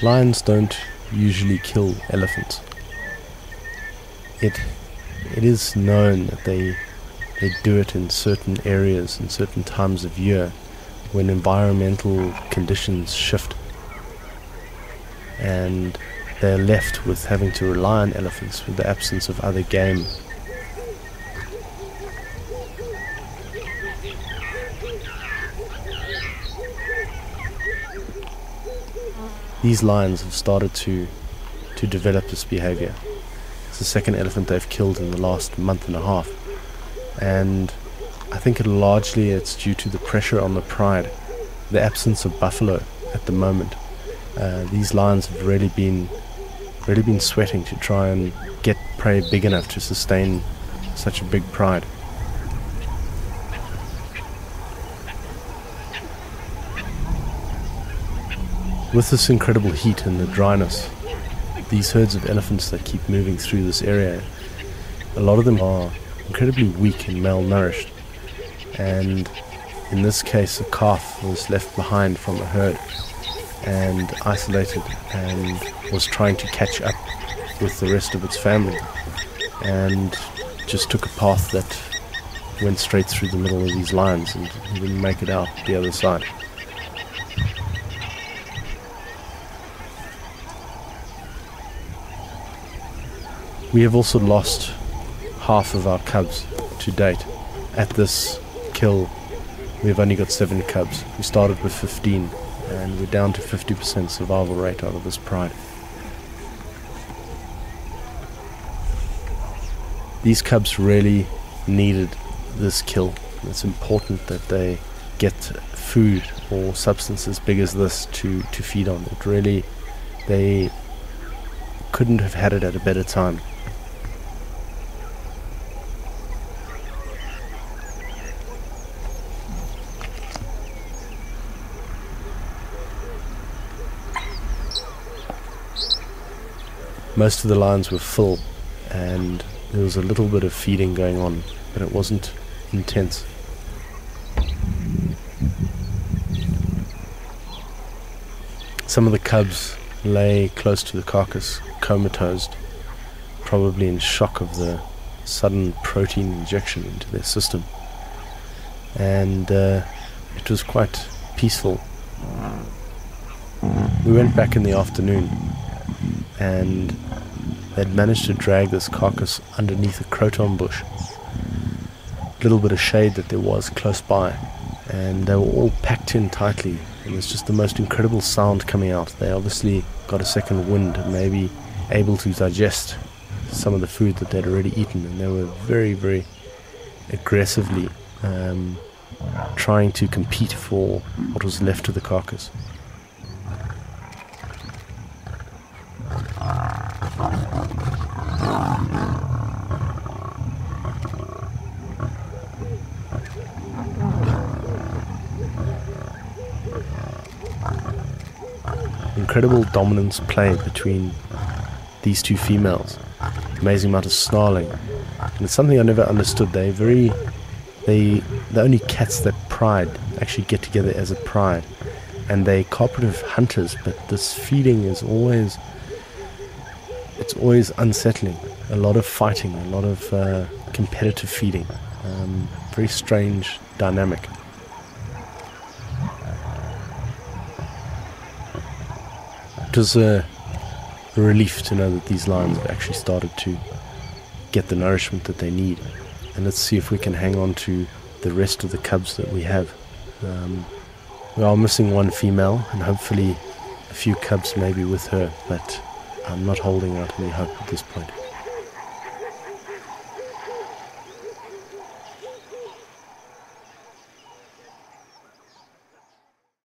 Lions don't usually kill elephants. It is known that they do it in certain areas and certain times of year when environmental conditions shift and they're left with having to rely on elephants with the absence of other game. These lions have started to develop this behavior. It's the second elephant they've killed in the last month and a half, and I think largely it's due to the pressure on the pride, the absence of buffalo at the moment. These lions have really been sweating to try and get prey big enough to sustain such a big pride. With this incredible heat and the dryness, these herds of elephants that keep moving through this area, a lot of them are incredibly weak and malnourished, and in this case a calf was left behind from a herd and isolated and was trying to catch up with the rest of its family and just took a path that went straight through the middle of these lions and didn't make it out the other side. We have also lost half of our cubs to date. At this kill, we've only got 7 cubs. We started with 15, and we're down to 50% survival rate out of this pride. These cubs really needed this kill. It's important that they get food or substance as big as this to feed on. They couldn't have had it at a better time. Most of the lions were full and there was a little bit of feeding going on, but it wasn't intense. Some of the cubs lay close to the carcass, comatose, probably in shock of the sudden protein injection into their system. And it was quite peaceful. We went back in the afternoon and they'd managed to drag this carcass underneath a croton bush. Little bit of shade that there was close by, and they were all packed in tightly, and there's just the most incredible sound coming out. They obviously got a second wind and maybe able to digest some of the food that they'd already eaten, and they were very, very aggressively trying to compete for what was left of the carcass. Incredible dominance play between these two females. Amazing amount of snarling, and it's something I never understood. The only cats that pride actually get together as a pride, and they're cooperative hunters. But this feeding is always unsettling. A lot of fighting, a lot of competitive feeding. Very strange dynamic. It was a relief to know that these lions have actually started to get the nourishment that they need. And let's see if we can hang on to the rest of the cubs that we have. We are missing one female, and hopefully a few cubs maybe with her, but I'm not holding out any hope at this point.